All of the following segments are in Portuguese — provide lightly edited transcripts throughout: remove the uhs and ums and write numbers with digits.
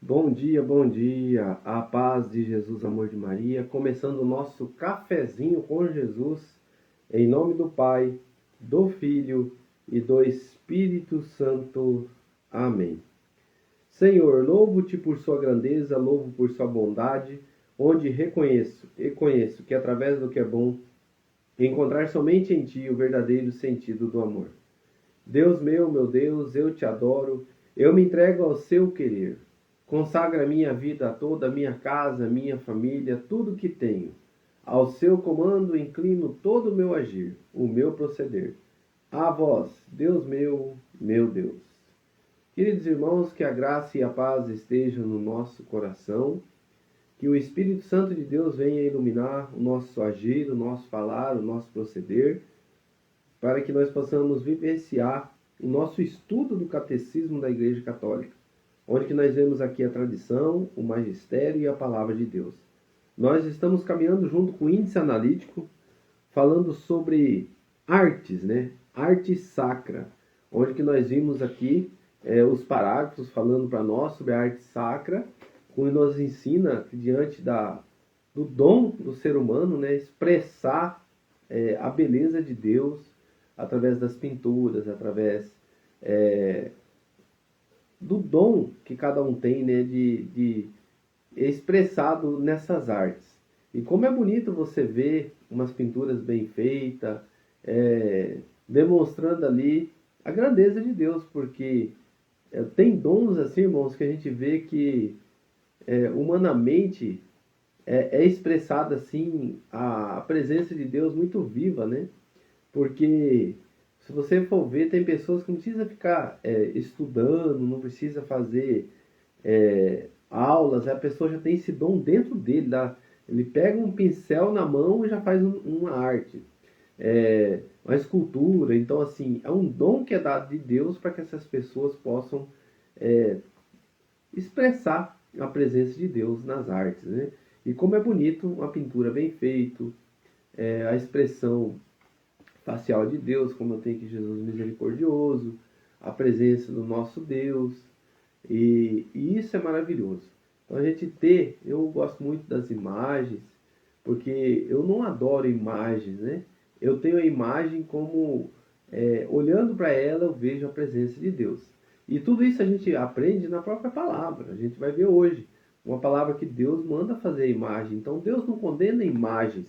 Bom dia, a paz de Jesus, amor de Maria, começando o nosso cafezinho com Jesus, em nome do Pai, do Filho e do Espírito Santo. Amém. Senhor, louvo-te por sua grandeza, louvo por sua bondade, onde reconheço e conheço que através do que é bom, encontrar somente em ti o verdadeiro sentido do amor. Deus meu Deus, eu te adoro, eu me entrego ao seu querer. Consagra minha vida toda, minha casa, minha família, tudo que tenho. Ao seu comando inclino todo o meu agir, o meu proceder. A vós, Deus meu Deus. Queridos irmãos, que a graça e a paz estejam no nosso coração, que o Espírito Santo de Deus venha iluminar o nosso agir, o nosso falar, o nosso proceder, para que nós possamos vivenciar o nosso estudo do Catecismo da Igreja Católica, onde que nós vemos aqui a tradição, o magistério e a palavra de Deus. Nós estamos caminhando junto com o índice analítico, falando sobre artes, né? Arte sacra, onde que nós vimos aqui os parágrafos falando para nós sobre a arte sacra, onde nos ensina que diante do dom do ser humano, né, expressar a beleza de Deus através das pinturas, através do dom que cada um tem, né, de expressado nessas artes. E como é bonito você ver umas pinturas bem feitas, demonstrando ali a grandeza de Deus, porque tem dons assim, irmãos, que a gente vê que humanamente é expressada assim a presença de Deus muito viva, né? Porque se você for ver, tem pessoas que não precisa ficar estudando, não precisa fazer aulas, a pessoa já tem esse dom dentro dele. Ele pega um pincel na mão e já faz uma arte, uma escultura. Então, assim, é um dom que é dado de Deus para que essas pessoas possam expressar a presença de Deus nas artes, né? E como é bonito uma pintura bem feita, a expressão facial de Deus, como eu tenho aqui Jesus misericordioso, a presença do nosso Deus, e isso é maravilhoso. Então a gente eu gosto muito das imagens, porque eu não adoro imagens, né? Eu tenho a imagem como, olhando para ela, eu vejo a presença de Deus. E tudo isso a gente aprende na própria palavra. A gente vai ver hoje uma palavra que Deus manda fazer a imagem. Então Deus não condena imagens,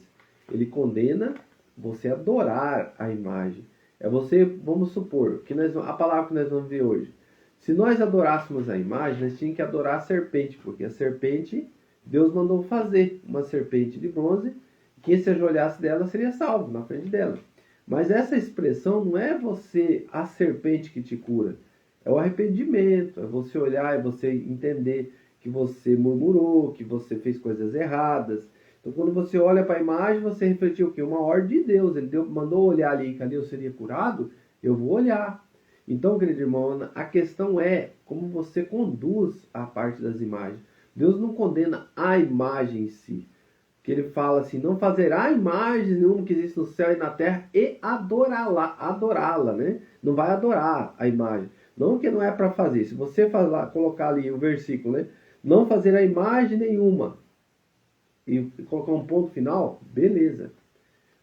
Ele condena você adorar a imagem. É você, vamos supor, que a palavra que nós vamos ver hoje. Se nós adorássemos a imagem, nós tínhamos que adorar a serpente, porque a serpente, Deus mandou fazer uma serpente de bronze, quem se ajoelhasse dela seria salvo na frente dela. Mas essa expressão não é você, a serpente que te cura. É o arrependimento, é você olhar, é você entender que você murmurou, que você fez coisas erradas. Então, quando você olha para a imagem, você refletiu o quê? Uma ordem de Deus. Ele mandou olhar ali, que ali eu seria curado, eu vou olhar. Então, querido irmão, a questão é como você conduz a parte das imagens. Deus não condena a imagem em si. Que ele fala assim, não fará imagem nenhuma que existe no céu e na terra e adorá-la, né? Não vai adorar a imagem. Não que não é para fazer. Se você colocar ali o versículo, né? Não fazer a imagem nenhuma e colocar um ponto final, beleza.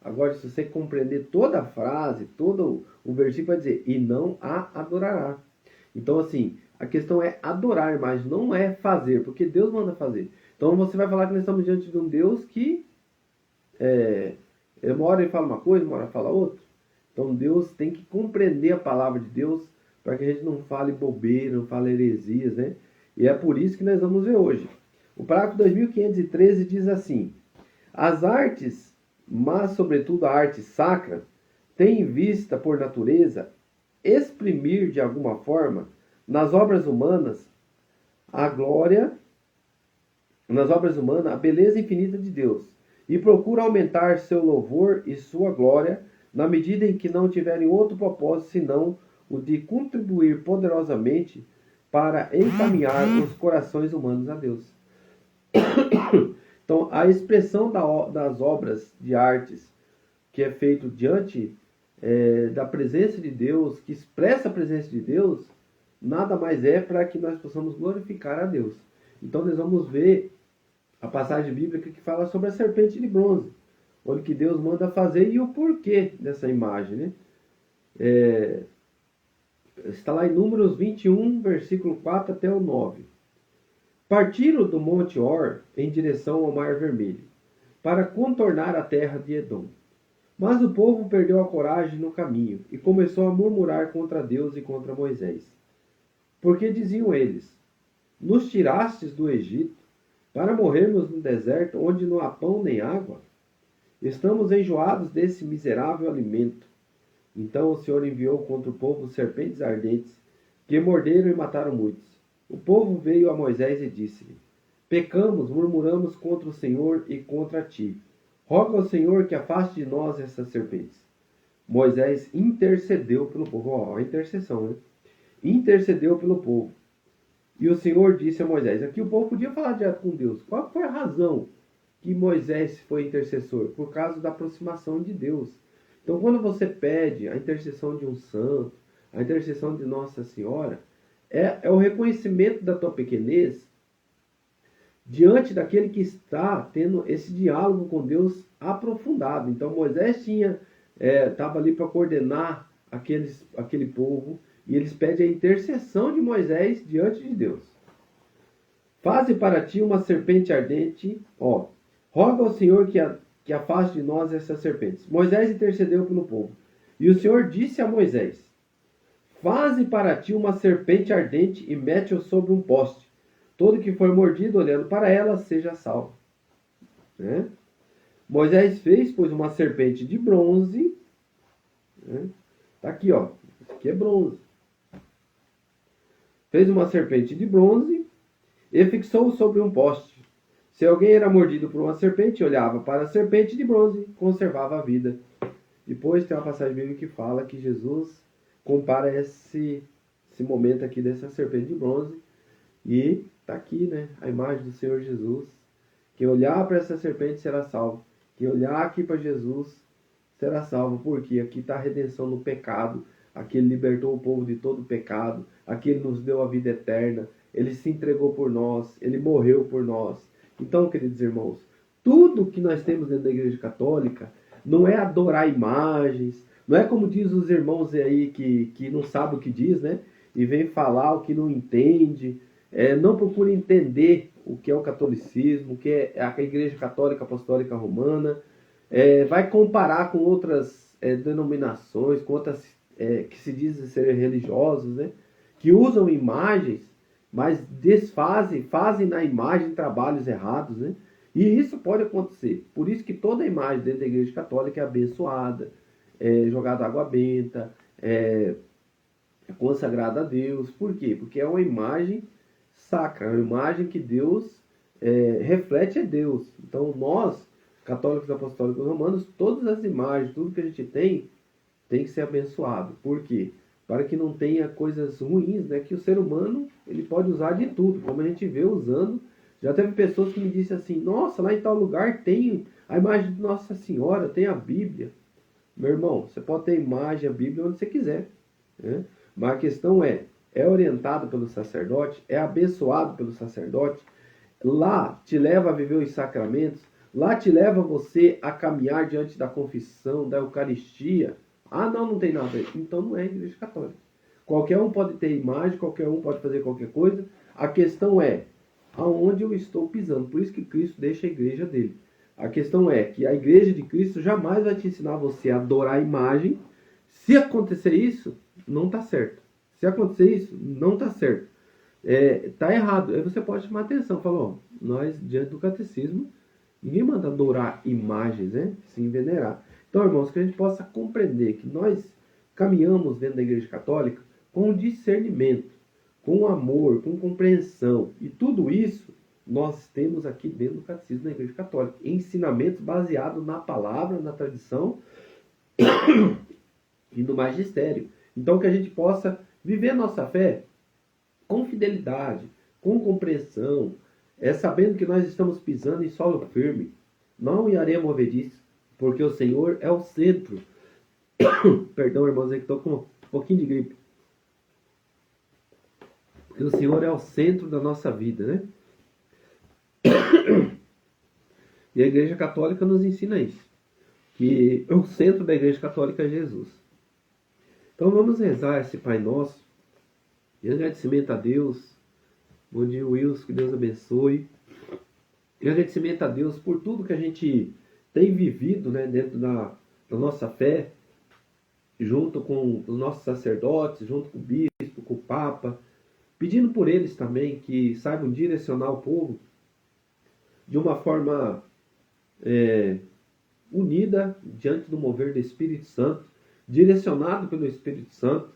Agora, se você compreender toda a frase, todo o versículo vai dizer, e não a adorará. Então, assim, a questão é adorar a imagem, não é fazer, porque Deus manda fazer. Então, você vai falar que nós estamos diante de um Deus que uma hora ele fala uma coisa, uma hora fala outra. Então, Deus tem que compreender a palavra de Deus para que a gente não fale bobeira, não fale heresias, né? E é por isso que nós vamos ver hoje. O parágrafo 2513 diz assim: as artes, mas sobretudo a arte sacra, tem em vista por natureza exprimir de alguma forma nas obras humanas a beleza infinita de Deus, e procura aumentar seu louvor e sua glória na medida em que não tiverem outro propósito senão o de contribuir poderosamente para encaminhar os corações humanos a Deus. Então, a expressão das obras de artes que é feito diante da presença de Deus, que expressa a presença de Deus, nada mais é para que nós possamos glorificar a Deus. Então nós vamos ver a passagem bíblica que fala sobre a serpente de bronze, onde que Deus manda fazer e o porquê dessa imagem, né? Está lá em Números 21, versículo 4 até o 9. Partiram do Monte Or em direção ao Mar Vermelho, para contornar a terra de Edom. Mas o povo perdeu a coragem no caminho e começou a murmurar contra Deus e contra Moisés. Porque diziam eles: nos tirastes do Egito para morrermos no deserto, onde não há pão nem água? Estamos enjoados desse miserável alimento. Então o Senhor enviou contra o povo serpentes ardentes, que morderam e mataram muitos. O povo veio a Moisés e disse-lhe: pecamos, murmuramos contra o Senhor e contra ti. Roga ao Senhor que afaste de nós essas serpentes. Moisés intercedeu pelo povo. Ó, a intercessão, né? Intercedeu pelo povo. E o Senhor disse a Moisés: aqui o povo podia falar direto com Deus. Qual foi a razão que Moisés foi intercessor? Por causa da aproximação de Deus. Então, quando você pede a intercessão de um santo, a intercessão de Nossa Senhora, é o reconhecimento da tua pequenez diante daquele que está tendo esse diálogo com Deus aprofundado. Então, Moisés estava ali para coordenar aquele povo, e eles pedem a intercessão de Moisés diante de Deus. Faze para ti uma serpente ardente, roga ao Senhor que afaste de nós essas serpentes. Moisés intercedeu pelo povo. E o Senhor disse a Moisés: faze para ti uma serpente ardente e mete-o sobre um poste. Todo que for mordido olhando para ela seja salvo. Né? Moisés fez, pois, uma serpente de bronze. Está aqui, ó. Isso aqui é bronze. Fez uma serpente de bronze e fixou-o sobre um poste. Se alguém era mordido por uma serpente, olhava para a serpente de bronze, conservava a vida. Depois tem uma passagem bíblica que fala que Jesus compara esse momento aqui dessa serpente de bronze. E está aqui, né, a imagem do Senhor Jesus. Quem olhar para essa serpente será salvo. Quem olhar aqui para Jesus será salvo. Porque aqui está a redenção no pecado. Aqui Ele libertou o povo de todo o pecado. Aqui Ele nos deu a vida eterna. Ele se entregou por nós. Ele morreu por nós. Então, queridos irmãos, tudo que nós temos dentro da Igreja Católica não é adorar imagens. Não é como diz os irmãos aí que não sabem o que diz, né? E vem falar o que não entende. Não procure entender o que é o catolicismo, o que é a Igreja Católica Apostólica Romana. Vai comparar com outras denominações, com outras que se dizem ser religiosas, né? Que usam imagens, mas fazem na imagem trabalhos errados, né? E isso pode acontecer. Por isso que toda imagem dentro da Igreja Católica é abençoada, jogada água benta, é consagrada a Deus. Por quê? Porque é uma imagem sacra, é uma imagem que Deus reflete Deus. Então nós, católicos apostólicos romanos, todas as imagens, tudo que a gente tem que ser abençoado. Por quê? Para que não tenha coisas ruins, né? Que o ser humano ele pode usar de tudo, como a gente vê usando. Já teve pessoas que me disseram assim: nossa, lá em tal lugar tem a imagem de Nossa Senhora, tem a Bíblia. Meu irmão, você pode ter a imagem, a Bíblia onde você quiser, né? Mas a questão é orientado pelo sacerdote, é abençoado pelo sacerdote, lá te leva a viver os sacramentos, lá te leva você a caminhar diante da confissão, da Eucaristia. Ah, não tem nada a ver. Então não é a Igreja Católica. Qualquer um pode ter imagem, qualquer um pode fazer qualquer coisa. A questão é aonde eu estou pisando. Por isso que Cristo deixa a igreja dele. A questão é que a igreja de Cristo jamais vai te ensinar você a adorar a imagem. Se acontecer isso, não está certo. Se acontecer isso, não está certo. Está errado. Aí você pode chamar atenção. Falar, nós, diante do catecismo, ninguém manda adorar imagens, né? Sim, venerar. Então, irmãos, que a gente possa compreender que nós caminhamos dentro da Igreja Católica com discernimento, com amor, com compreensão. E tudo isso nós temos aqui dentro do catecismo da Igreja Católica. Ensinamentos baseados na palavra, na tradição e no magistério. Então, que a gente possa viver a nossa fé com fidelidade, com compreensão, sabendo que nós estamos pisando em solo firme, não em areia movediça, porque o Senhor é o centro. Perdão, irmãos, aí que estou com um pouquinho de gripe. Porque o Senhor é o centro da nossa vida, né? E a Igreja Católica nos ensina isso, que o centro da Igreja Católica é Jesus. Então vamos rezar esse Pai Nosso, em agradecimento a Deus. Bom dia, Wilson, que Deus abençoe. Em agradecimento a Deus por tudo que a gente tem vivido, né, dentro da nossa fé, junto com os nossos sacerdotes, junto com o bispo, com o Papa, pedindo por eles também que saibam direcionar o povo de uma forma unida diante do mover do Espírito Santo, direcionado pelo Espírito Santo,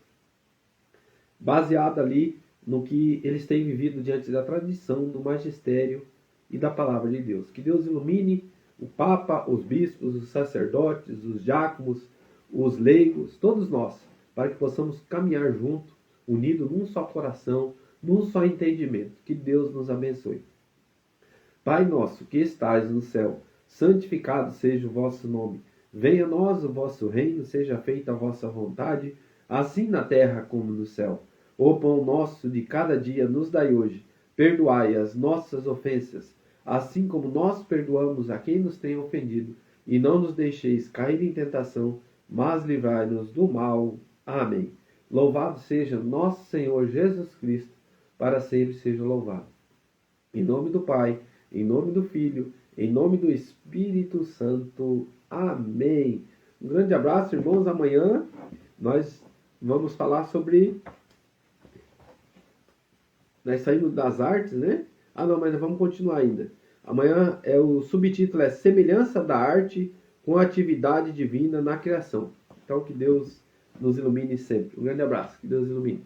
baseado ali no que eles têm vivido diante da tradição, do magistério e da palavra de Deus. Que Deus ilumine o Papa, os bispos, os sacerdotes, os diáconos, os leigos, todos nós, para que possamos caminhar junto, unidos num só coração, num só entendimento. Que Deus nos abençoe. Pai nosso, que estais no céu, santificado seja o vosso nome. Venha a nós o vosso reino, seja feita a vossa vontade, assim na terra como no céu. O pão nosso de cada dia nos dai hoje. Perdoai as nossas ofensas, assim como nós perdoamos a quem nos tem ofendido. E não nos deixeis cair em tentação, mas livrai-nos do mal. Amém. Louvado seja nosso Senhor Jesus Cristo, para sempre seja louvado. Em nome do Pai, em nome do Filho, em nome do Espírito Santo. Amém. Um grande abraço, irmãos. Amanhã nós vamos falar sobre... Nós saímos das artes, né? Não, mas vamos continuar ainda. Amanhã o subtítulo é Semelhança da Arte com a Atividade Divina na Criação. Então que Deus nos ilumine sempre. Um grande abraço. Que Deus ilumine.